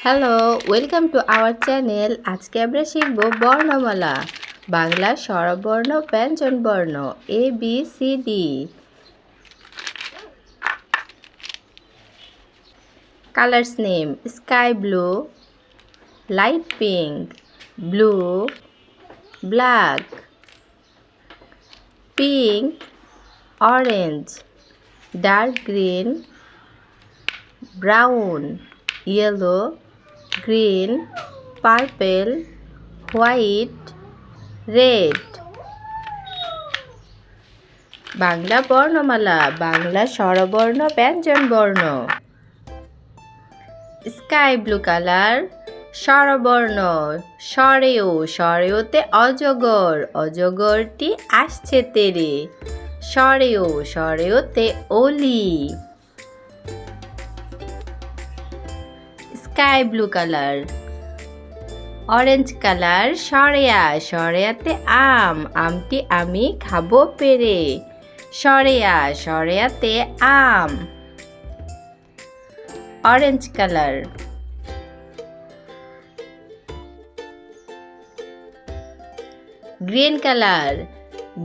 Hello, welcome to our channel. আজকে আমরা শিখব বর্ণমালা, বাংলা স্বরবর্ণ, ব্যঞ্জনবর্ণ, A B C D. Colours name: sky blue, light pink, blue, black, pink, orange, dark green, brown, yellow, green, purple, white, red. Bangla বর্ণমালা, বাংলা স্বরবর্ণ, ব্যঞ্জনবর্ণ। স্কাই ব্লু কালার স্বরবর্ণ, স্বরেও, স্বরেওতে অজগর, অজগরটি আসছে তেরে। স্বরেও, স্বরেওতে অলি। Sky blue colour orange colour সরেয়া, সরেয়াতে আম, আমটি আমি খাবো পেরে। সরেয়া, সরেয়াতে আম। Orange colour green colour,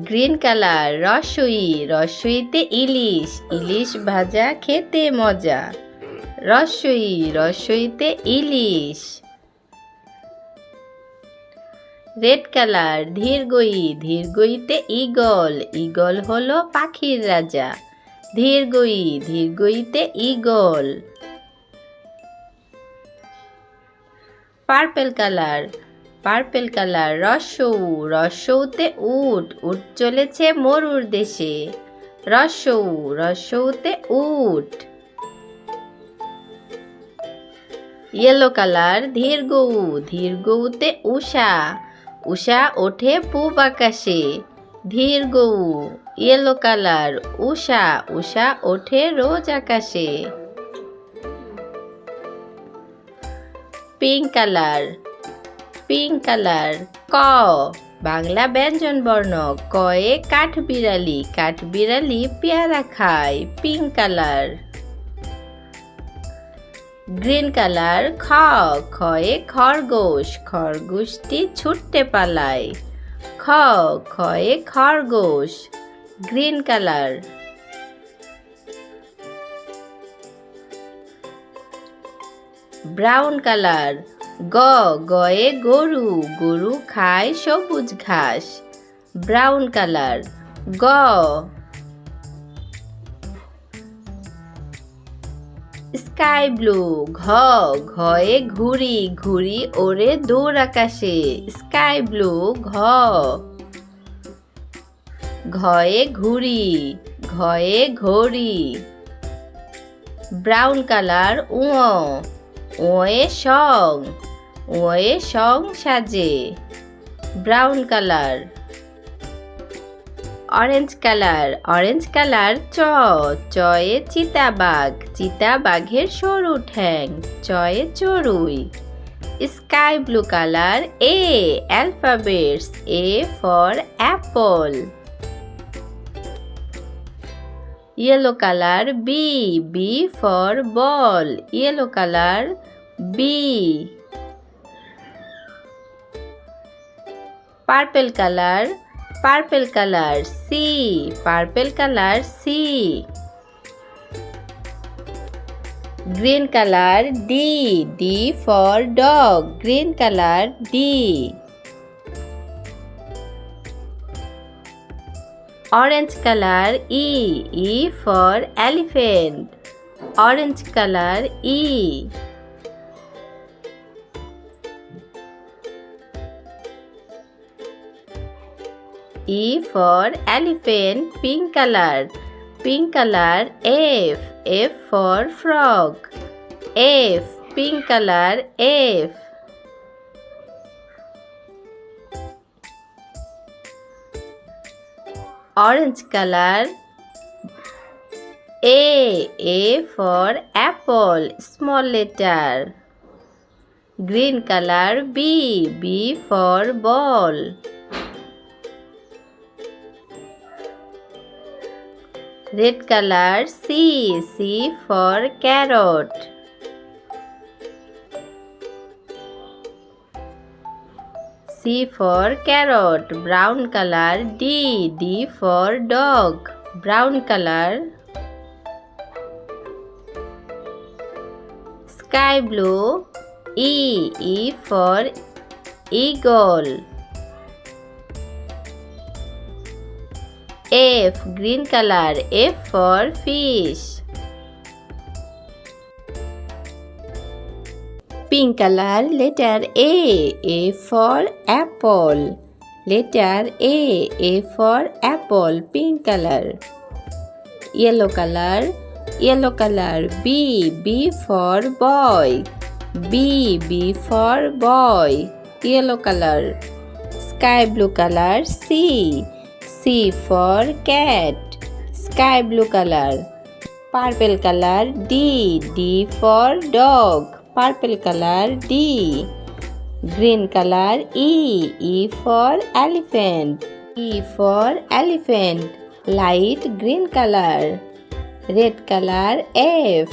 green colour রসই, রসইতে ইলিশ, ইলিশ ভাজা খেতে মজা। রসই, রসইতে ইলিশ। রেড কালার ধীরগই, ধীরগইতে ইগল, ইগল হলো পাখির রাজা। ধীরগই, ধীরগইতে ইগল। পার্পেল কালার, পার্পেল কালার রসৌ, রসৌতে উট, উট চলেছে মরুর দেশে। রসৌ, রসৌতে উট। ইয়েলো কালার ধীরগৌ, ধীরগৌতে উষা, উষা ওঠে পূব আকাশে। ধীরগৌ, ইয়েলো কালার উষা, উষা ওঠে রোজ আকাশে। পিঙ্ক কালার, পিঙ্ক কালার ক, বাংলা ব্যঞ্জনবর্ণ, কয়ে কাঠবিড়ালি, কাঠবিড়ালি পেয়ারা খায়। Pink colour. গ্রিন কালার খ, খয়ে খরগোশ, খরগোশটি ছুটতে পালায়। খ, খয়ে খরগোশ। Green colour. ব্রাউন কালার গ, গয়ে গরু, গরু খায় সবুজ ঘাস। ব্রাউন কালার গ। স্কাই ব্লু ঘ, ঘয়ে ঘুড়ি, ঘুড়ি ওরে দূর আকাশে। স্কাই ব্লু ঘ। ঘয়ে ঘুড়ি, ঘয়ে ঘড়ি। ব্রাউন কালার উ, ওয়ে সং, ওয়ে সং সাজে। Brown colour. Orange colour, orange colour চ, চয়ে চিতাবাঘ, চিতাবাঘের সরু ঠ্যাং। চয়ে চড়ুই। Sky blue colour A, alphabets, A for apple. Yellow colour B, B for ball, yellow colour B. Purple colour, purple colour C, purple colour C. Green colour D, D for dog, green colour D. Orange colour E, E for elephant, orange colour E. E for elephant, pink color, pink color F, F for frog, F, pink color F. Orange color A for apple, small letter. Green color B, B for ball. Red color C, C for carrot. C for carrot, brown color. D for dog, brown color. Sky blue. E for eagle. F, green color. F for fish. Pink color. Letter A for apple. Letter A for apple, pink color. Yellow color. Yellow color. B for boy. B for boy, yellow color. Sky blue color. C for cat, sky blue color. Purple color. D for dog, purple color. D. Green color. E for elephant. E for elephant, light green color. Red color. F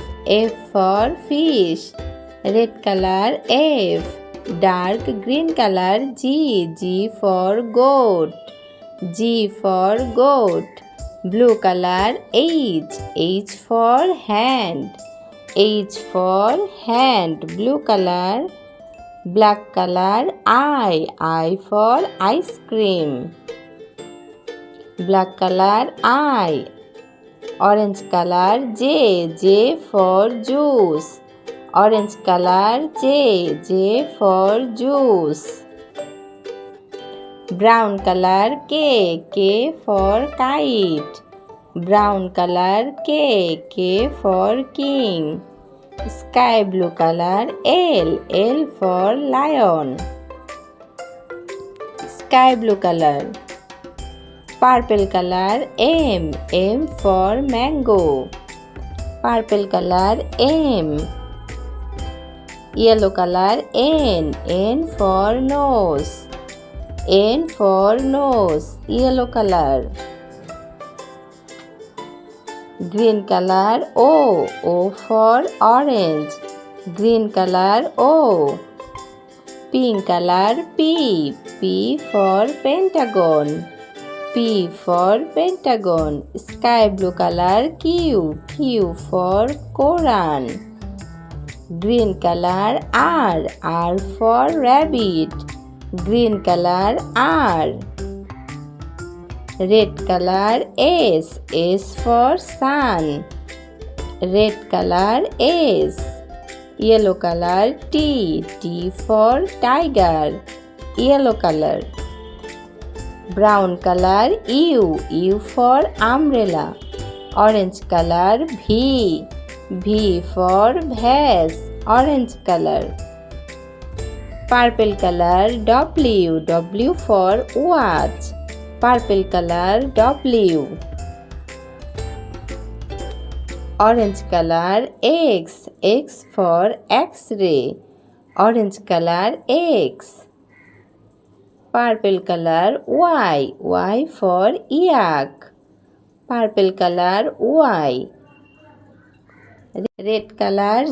for fish, red color. F. Dark green color. G for goat, G for goat. Blue color. H for hand, H for hand, blue color. Black color. I for ice cream, black color. I. Orange color. J for juice, orange color. J for juice. Brown color. K for kite, brown color. K for king. Sky blue color. L for lion, sky blue color. Purple color. M for mango, purple color. M. Yellow color. N for nose, N for nose, yellow color. Green color. O for orange, green color. O. Pink color. P for pentagon, P for pentagon. Sky blue color. Q for Quran. Green color. R for rabbit, green color. R. Red color. S for sun, red color. S. Yellow color. T for tiger, yellow color. Brown color. U for umbrella, orange color. V for vase, orange color. Purple color. W for watch, purple color. W. Orange color. X for X-ray, orange color. X. Purple color. Y for yak, purple color. Y. Red color.